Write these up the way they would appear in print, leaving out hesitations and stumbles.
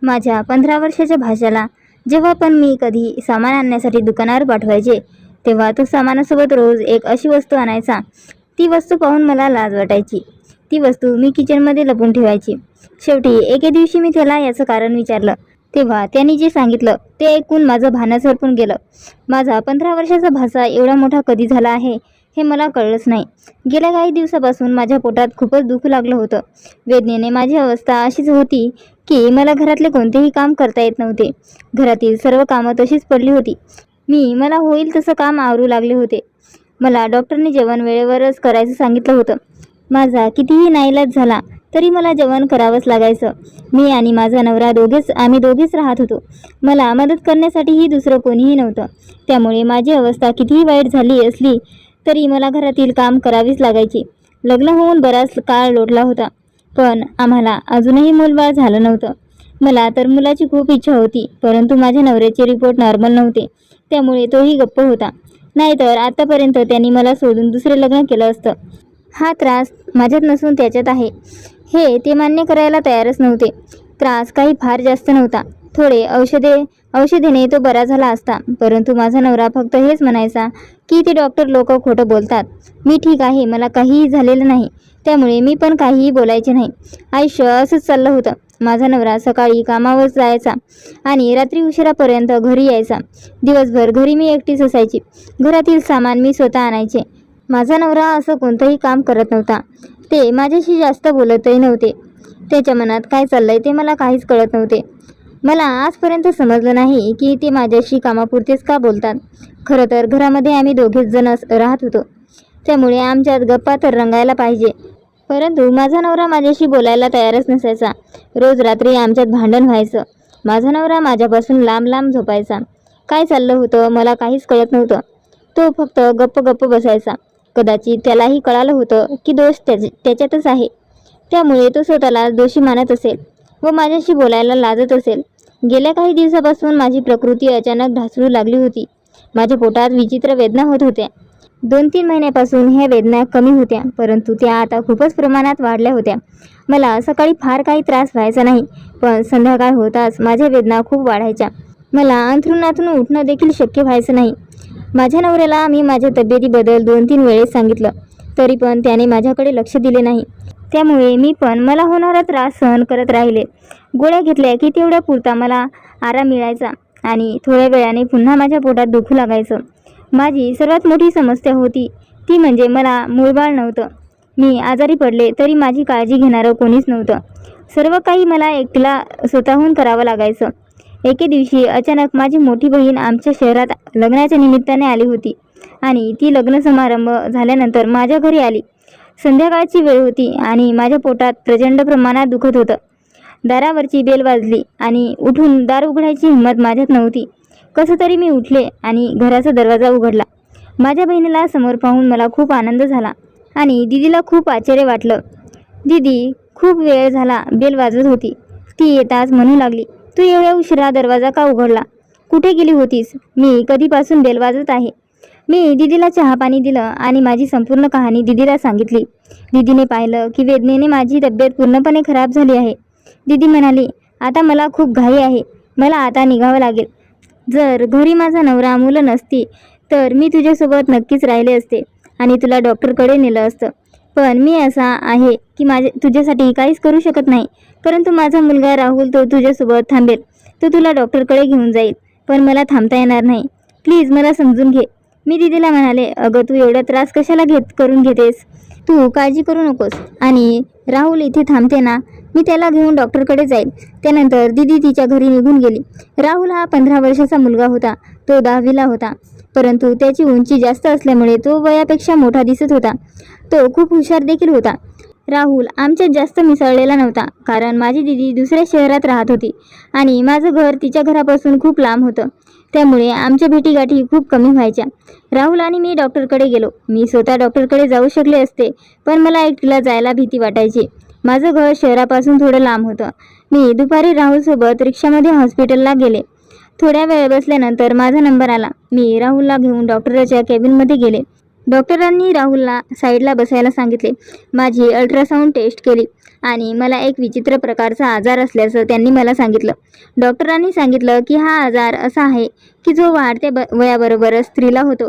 माझ्या 15 वर्षाच्या भाषाला जेव्हा पण मी कधी सामान आणण्यासाठी दुकानावर पाठवायचे, तेव्हा तो सामानासोबत रोज एक अशी वस्तू आणायचा. ती वस्तू पाहून मला लाज वाटायची. ती वस्तू मी किचनमध्ये लपवून ठेवायची. शेवटी एके दिवशी मी त्याला याचं कारण विचारलं, तेव्हा त्यांनी जे सांगितलं ते ऐकून माझं भानच हरपून गेलं. माझा 15 वर्षाचा भाचा एवढा मोठा कधी झाला आहे हे मला कळलंच नाही. गेल्या काही दिवसापासून माझ्या पोटात खूपच दुखू लागलं होतं. वेदनेने माझी अवस्था अशीच होती की मला घरातले कोणतेही काम करता येत नव्हते. घरातील सर्व कामं तशीच पडली होती. मला होईल तसं काम आवरू लागले होते. मला डॉक्टरने जेवण वेळेवरच करायचं सांगितलं होतं. माझा कितीही नाईलाज झाला तरी मला जेवण करावंच लागायचं. मी आणि माझा नवरा आम्ही दोघेच राहत होतो. मला मदत करण्यासाठीही दुसरं कोणीही नव्हतं. त्यामुळे माझी अवस्था कितीही वाईट झाली असली तरी मला घरातील काम करावीच लागायची. लग्न होऊन बराच काळ लोटला होता, पण आम्हाला अजूनही मूलबाळ झालं नव्हतं. मला तर मुलाची खूप इच्छा होती, परंतु माझ्या नवऱ्याचे रिपोर्ट नॉर्मल नव्हते, त्यामुळे तोही गप्प होता. नाहीतर आतापर्यंत त्यांनी मला सोडून दुसरे लग्न केलं असतं. हा त्रास माझ्यात नसून त्याच्यात आहे हे ते मान्य करायला तयारच नव्हते. त्रास काही फार जास्त नव्हता. थोडे औषधेने तो बरा झाला असता, परंतु माझा नवरा फक्त हेच म्हणायचा की ते डॉक्टर लोक खोटं बोलतात. मी ठीक आहे, मला काहीही झालेलं नाही, त्यामुळे मी पण काहीही बोलायचे नाही. आयुष्य असंच चाललं होतं. माझा नवरा सकाळी कामावर जायचा आणि रात्री उशिरापर्यंत घरी यायचा. दिवसभर घरी मी एकटीच असायची. घरातील सामान मी स्वतः आणायचे. माझा नवरा असं कोणतंही काम करत नव्हता. ते माझ्याशी जास्त बोलतही नव्हते. त्याच्या मनात काय चाललंय ते मला काहीच कळत नव्हते. मला आजपर्यंत समजलं नाही की ते माझ्याशी कामापुरतेच का बोलतात. खरं तर घरामध्ये आम्ही दोघेच जण राहत होतो, त्यामुळे आमच्यात गप्पा तर रंगायला पाहिजे. परंतु माझा नवरा माझ्याशी बोलायला तयारच नसायचा. रोज रात्री आमच्यात भांडण व्हायचं. माझा नवरा माझ्यापासून लांब लांब झोपायचा. काय चाललं होतं मला काहीच कळत नव्हतं. तो फक्त गप्प बसायचा. कदाचित त्यालाही कळालं होतं की दोष त्याच्यातच आहे, त्यामुळे तो स्वतःला दोषी मानत असेल व माझ्याशी बोलायला लाजत असेल. गेल्या काही दिवसापासून माझी प्रकृती अचानक ढासळू लागली होती. माझ्या पोटात विचित्र वेदना होत होत्या. 2-3 महिन्यापासून ह्या वेदना कमी होत्या, परंतु त्या आता खूपच प्रमाणात वाढल्या होत्या. मला सकाळी फार काही त्रास व्हायचा नाही, पण संध्याकाळ होताच माझ्या वेदना खूप वाढायच्या. मला अंथरुणातून उठणं देखील शक्य व्हायचं नाही. माझ्या नवऱ्याला मी माझ्या तब्येतीबद्दल 2-3 वेळेस सांगितलं, तरी पण त्याने माझ्याकडे लक्ष दिले नाही. त्यामुळे मी पण मला होणारा त्रास सहन करत राहिले. गोळ्या घेतल्या की तेवढ्या पुरता मला आराम मिळायचा आणि थोड्या वेळाने पुन्हा माझ्या पोटात दुखू लागायचं. माझी सर्वात मोठी समस्या होती ती म्हणजे मला मूळबाळ नव्हतं. मी आजारी पडले तरी माझी काळजी घेणारं कोणीच नव्हतं. सर्व काही मला एकटीला स्वतःहून करावं लागायचं. एके दिवशी अचानक माझी मोठी बहीण आमच्या शहरात लग्नाच्या निमित्ताने आली होती आणि ती लग्न समारंभ झाल्यानंतर माझ्या घरी आली. संध्याकाळची वेळ होती आणि माझ्या पोटात प्रचंड प्रमाणात दुखत होतं. दारावरची बेल वाजली आणि उठून दार उघडायची हिंमत माझ्यात नव्हती. कसं तरी मी उठले आणि घराचा दरवाजा उघडला. माझ्या बहिणीला समोर पाहून मला खूप आनंद झाला आणि दीदीला खूप आश्चर्य वाटलं. दीदी खूप वेळ झाला बेल वाजवत होती. ती येताच म्हणू लागली, तू एवढ्या उशिरा दरवाजा का उघडला? कुठे गेली होतीस? मी कधीपासून बेल वाजवत आहे. मी दीदीला चहा पाणी दिलं आणि माझी संपूर्ण कहाणी दीदीला सांगितली. दीदीने पाहिलं की वेदनेने माझी तब्येत पूर्णपणे खराब झाली आहे. दीदी म्हणाली, आता मला खूप घाई आहे, मला आता निघावं लागेल. जर घरी माझा नवरा मुलं नसती तर मी तुझ्यासोबत नक्कीच राहिले असते आणि तुला डॉक्टरकडे नेलं असतं. पण मी असा आहे की तुझ्यासाठी काहीच करू शकत नाही. परंतु माझा मुलगा राहुल तो तुझ्यासोबत थांबेल. तो तुला डॉक्टरकडे घेऊन जाईल, पण मला थांबता येणार नाही. प्लीज मला समजून घे. मी दीदीला म्हणाले, अगं तू एवढा त्रास कशाला करून घेतेस? तू काळजी करू नकोस आणि राहुल इथे थांबते ना, मी त्याला घेऊन डॉक्टरकडे जाईल. त्यानंतर दीदी तिच्या घरी निघून गेली. राहुल हा 15 वर्षाचा मुलगा होता. तो 10वीला होता, परंतु त्याची उंची जास्त असल्यामुळे तो वयापेक्षा मोठा दिसत होता. तो खूप हुशार देखील होता. राहुल आमच्यात जास्त मिसळलेला नव्हता, कारण माझी दीदी दुसऱ्या शहरात राहत होती आणि माझं घर तिच्या घरापासून खूप लांब होतं. त्यामुळे आमच्या भेटीगाठी खूप कमी व्हायच्या. राहुल आणि मी डॉक्टरकडे गेलो. मी स्वतः डॉक्टरकडे जाऊ शकले असते, पण मला एकटीला जायला भीती वाटायची. माझं घर शहरापासून थोडं लांब होतं. मी दुपारी राहुलसोबत रिक्षामध्ये हॉस्पिटलला गेले. थोड्या वेळ बसल्यानंतर माझा नंबर आला. मी राहुलला घेऊन डॉक्टरच्या केबिनमध्ये गेले. डॉक्टरांनी राहुलला साईडला बसायला सांगितले. माझी अल्ट्रासाऊंड टेस्ट केली आणि मला एक विचित्र प्रकारचा आजार असल्याचं त्यांनी मला सांगितलं. डॉक्टरांनी सांगितलं की हा आजार असा आहे की जो वाढत्या वयाबरोबरच स्त्रीला होतो.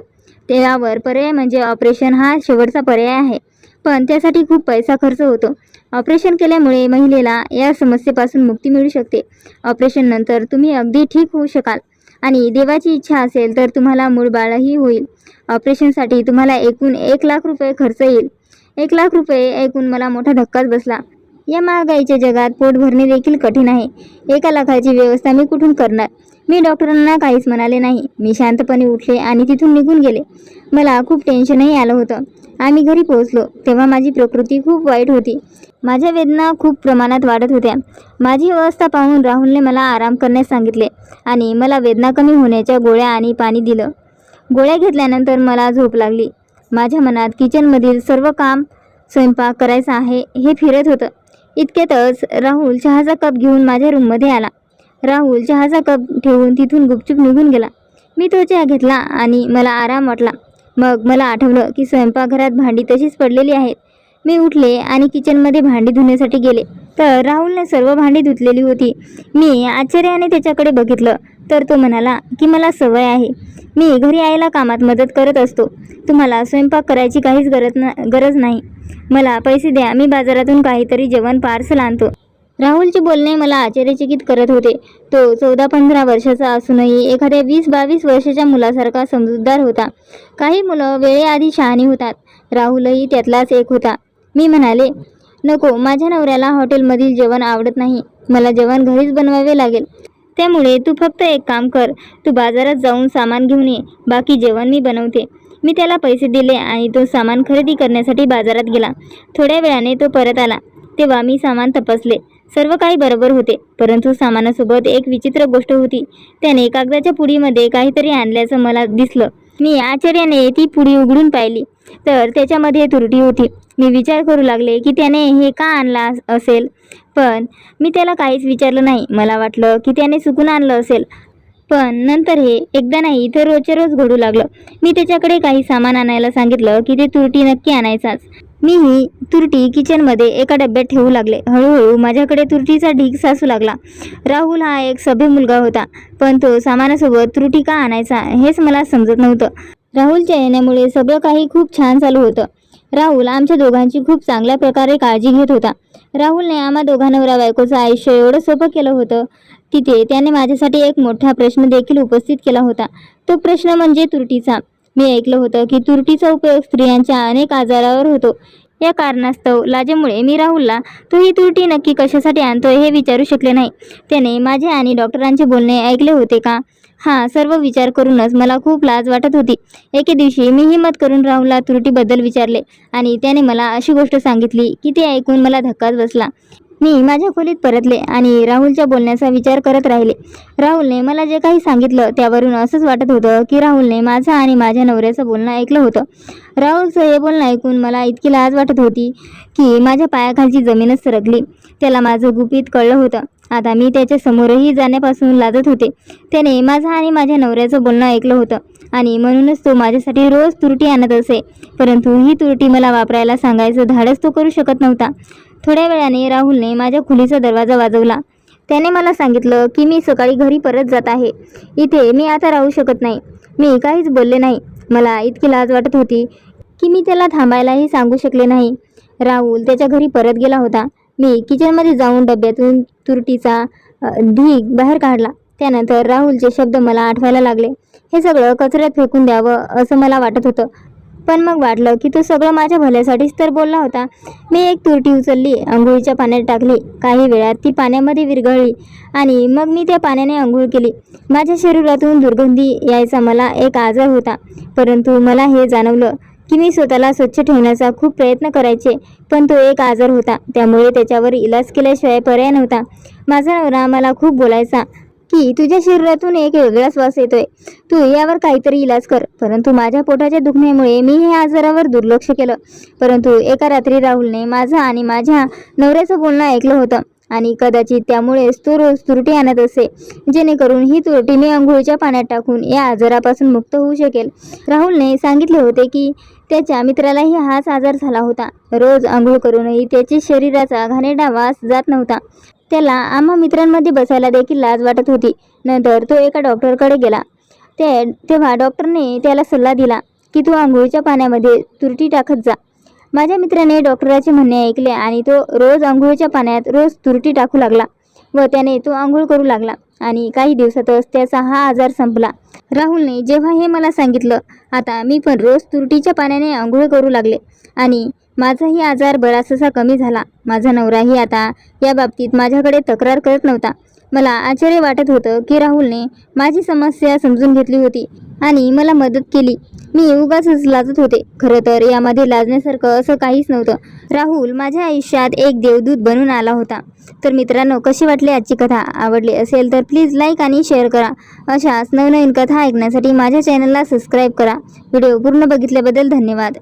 त्यावर पर्याय म्हणजे ऑपरेशन हा शेवटचा पर्याय आहे, पण त्यासाठी खूप पैसा खर्च होतो. ऑपरेशन केल्यामुळे महिलेला या समस्येपासून मुक्ती मिळू शकते. ऑपरेशननंतर तुम्ही अगदी ठीक होऊ शकाल आणि देवाची इच्छा असेल तर तुम्हाला मूळ बाळही होईल. ऑपरेशनसाठी तुम्हाला एकूण 1,00,000 रुपये खर्च येईल. 1,00,000 रुपये ऐकून मला मोठा धक्काच बसला. या महागाईच्या जगात पोट भरणे देखील कठीण आहे. 1,00,000ची व्यवस्था मी कुठून करणार? मी डॉक्टरांना काहीच म्हणाले नाही. मी शांतपणे उठले आणि तिथून निघून गेले. मला खूप टेन्शनही आलं होतं. आम्ही घरी पोहोचलो तेव्हा माझी प्रकृती खूप वाईट होती. माझ्या वेदना खूप प्रमाणात वाढत होत्या. माझी अवस्था पाहून राहुलने मला आराम करण्यास सांगितले आणि मला वेदना कमी होण्याच्या गोळ्या आणि पाणी दिलं. गोळ्या घेतल्यानंतर मला झोप लागली. माझ्या मनात किचनमधील सर्व काम स्वयंपाक करायचा आहे हे फिरत होतं. इतक्यातच राहुल चहाचा कप घेऊन माझ्या रूममध्ये आला. राहुल चहाचा कप ठेवून तिथून गुपचूप निघून गेला. मी तो चहा घेतला आणि मला आराम वाटला. मग मला आठवलं की स्वयंपाकघरात भांडी तशीच पडलेली आहेत. मी उठले आणि किचनमध्ये भांडी धुण्यासाठी गेले तर राहुलने सर्व भांडी धुतलेली होती. मी आश्चर्याने त्याच्याकडे बघितलं तर तो म्हणाला की मला सवय आहे. मी घरी आईला कामात मदत करत असतो. तुम्हाला स्वयंपाक करायची काहीच गरज नाही. मला पैसे द्या, मी बाजारातून काहीतरी जेवण पार्सल आणतो. राहुलचे बोलणे मला आश्चर्यचकित करत होते. तो 14-15 वर्षाचा असूनही एखाद्या 20-22 वर्षाच्या मुलासारखा समजूतदार होता. काही मुलं वेळेआधी शहाणी होतात. राहुलही त्यातलाच एक होता. मी म्हणाले, नको, माझ्या नवऱ्याला हॉटेलमधील जेवण आवडत नाही. मला जेवण घरीच बनवावे लागेल. त्यामुळे तू फक्त एक काम कर, तू बाजारात जाऊन सामान घेऊन ये. बाकी जेवण मी बनवते. मी त्याला पैसे दिले आणि तो सामान खरेदी करण्यासाठी बाजारात गेला. थोड्या वेळाने तो परत आला. तेव्हा मी सामान तपासले. सर्व काही बरोबर होते, परंतु सामानासोबत एक विचित्र गोष्ट होती. त्याने कागदाच्या पुडीमध्ये काहीतरी आणल्याचं मला दिसलं. मी आश्चर्याने ती पुडी उघडून पाहिली तर त्याच्यामध्ये तुरटी होती. मी विचार करू लागले की त्याने हे का आणला असेल, पण मी त्याला काहीच विचारलं नाही. मला वाटलं की त्याने चुकून आणलं असेल, पण नंतर हे एकदा नाही तर रोजच्या रोज घडू लागलं. मी त्याच्याकडे काही सामान आणायला सांगितलं की ते तुरटी नक्की आणायचाच. मी ही तुरटी किचनमध्ये एका डब्यात ठेवू लागले. हळूहळू माझ्याकडे तुरटीचा ढीग साचू लागला. राहुल हा एक सभ्य मुलगा होता, पण तो सामानासोबत तुरटी का आणायचा हेच मला समजत नव्हतं. राहुलच्या येण्यामुळे सगळं काही खूप छान चालू होतं. राहुल आमच्या दोघांची खूप चांगल्या प्रकारे काळजी घेत होता. राहुलने आम्हा दोघा नवरा बायकोचं आयुष्य एवढं सोपं केलं होतं. तिथे त्याने माझ्यासाठी एक मोठा प्रश्न देखील उपस्थित केला होता. तो प्रश्न म्हणजे तुरटीचा. मी ऐकलं होतं की तुरटीचा उपयोग स्त्रियांच्या अनेक आजारावर होतो. या कारणास्तव लाजेमुळे मी राहुलला तो ही तुरटी नक्की कशासाठी आणतोय हे विचारू शकले नाही. त्याने माझे आणि डॉक्टरांचे बोलणे ऐकले होते का? हा सर्व विचार करूनच मला खूप लाज वाटत होती. एके दिवशी मी हिम्मत करून राहुलला तुरटीबद्दल विचारले आणि त्याने मला अशी गोष्ट सांगितली की ते ऐकून मला धक्काच बसला. मी माझ्या खोलीत परतले आणि राहुलच्या बोलण्याचा विचार करत राहिले. राहुलने मला जे काही सांगितलं त्यावरून असंच वाटत होतं की राहुलने माझं आणि माझ्या नवऱ्याचं बोलणं ऐकलं होतं. राहुलचं हे बोलणं ऐकून मला इतकी लाज वाटत होती की माझ्या पायाखालची जमीनच सरकली. त्याला माझं गुपित कळलं होतं. आता मी त्याच्या समोरही जाण्यापासून लाजत होते. त्याने माझं आणि माझ्या नवऱ्याचं बोलणं ऐकलं होतं आणि म्हणूनच तो माझ्यासाठी रोज तुरटी आणत असे. परंतु ही तुरटी मला वापरायला सांगायचं धाडस तो करू शकत नव्हता. थोड्या वेळाने राहुलने माझ्या खोलीचा दरवाजा वाजवला. त्याने मला सांगितलं की मी सकाळी घरी परत जात आहे. इथे मी आता राहू शकत नाही. मी काहीच बोलले नाही. मला इतकी लाज वाटत होती की मी त्याला थांबायलाही सांगू शकले नाही. राहुल त्याच्या घरी परत गेला होता. मी किचनमध्ये जाऊन डब्यातून तुरटीचा ढीग बाहेर काढला. त्यानंतर राहुलचे शब्द मला आठवायला लागले. हे सगळं कचऱ्यात फेकून द्यावं असं मला वाटत होतं, पण मग वाटलं की तो सगळं माझ्या भल्यासाठीच तर बोलला होता. मी एक तुरटी उचलली, अंघोळीच्या पाण्यात टाकली. काही वेळात ती पाण्यामध्ये विरघळली आणि मग मी त्या पाण्याने अंघोळ केली. माझ्या शरीरातून दुर्गंधी यायचा मला एक आजार होता, परंतु मला हे जाणवलं की मी स्वतःला स्वच्छ ठेवण्याचा खूप प्रयत्न करायचे, पण तो एक आजार होता. त्यामुळे त्याच्यावर इलाज केल्याशिवाय पर्याय नव्हता. माझा नवरा मला खूप बोलायचा की तुझ्या शरीरातून एक वेगळाच वास येतोय, तू यावर काहीतरी इलाज कर. परंतु माझ्या पोटाच्या दुखण्यामुळे मी हे आजारावर दुर्लक्ष केलं. परंतु एका रात्री राहुलने माझं आणि माझ्या नवऱ्याचं बोलणं ऐकलं होतं आणि कदाचित त्यामुळेच तो रोज तुरटी आणत असे, जेणेकरून ही तुरटी मी अंघोळीच्या पाण्यात टाकून या आजारापासून मुक्त होऊ शकेल. राहुलने सांगितले होते की त्याच्या मित्रालाही हाच आजार झाला होता. रोज आंघोळ करूनही त्याच्या शरीराचा घाणेरडा वास जात नव्हता. त्याला आम्हा मित्रांमध्ये बसायला देखील लाज वाटत होती. नंतर तो एका डॉक्टरकडे गेला. तेव्हा डॉक्टरने त्याला सल्ला दिला की तू आंघोळीच्या पाण्यामध्ये तुरटी टाकत जा. माझ्या मित्राने डॉक्टराचे म्हणणे ऐकले आणि तो रोज आंघोळीच्या पाण्यात रोज तुरटी टाकू लागला व त्याने तो आंघोळ करू लागला आणि काही दिवसातच त्याचा हा आजार संपला. राहुलने जेव्हा हे मला सांगितलं, आता मी पण रोज तुरटीच्या पाण्याने आंघोळ करू लागले आणि माझाही आजार बराचसा कमी झाला. माझा नवराही आता या बाबतीत माझ्याकडे तक्रार करत नव्हता. मला आश्चर्य वाटत होतं की राहुलने माझी समस्या समजून घेतली होती आणि मला मदत केली. मी उगाचच लाजत होते. खरं तर यामध्ये लाजण्यासारखं असं काहीच नव्हतं. राहुल माझ्या आयुष्यात एक देवदूत बनून आला होता. तर मित्रांनो, कशी वाटली आजची कथा? आवडली असेल तर प्लीज लाईक आणि शेअर करा. अशाच नवनवीन कथा ऐकण्यासाठी माझ्या चॅनलला सबस्क्राईब करा. व्हिडिओ पूर्ण बघितल्याबद्दल धन्यवाद.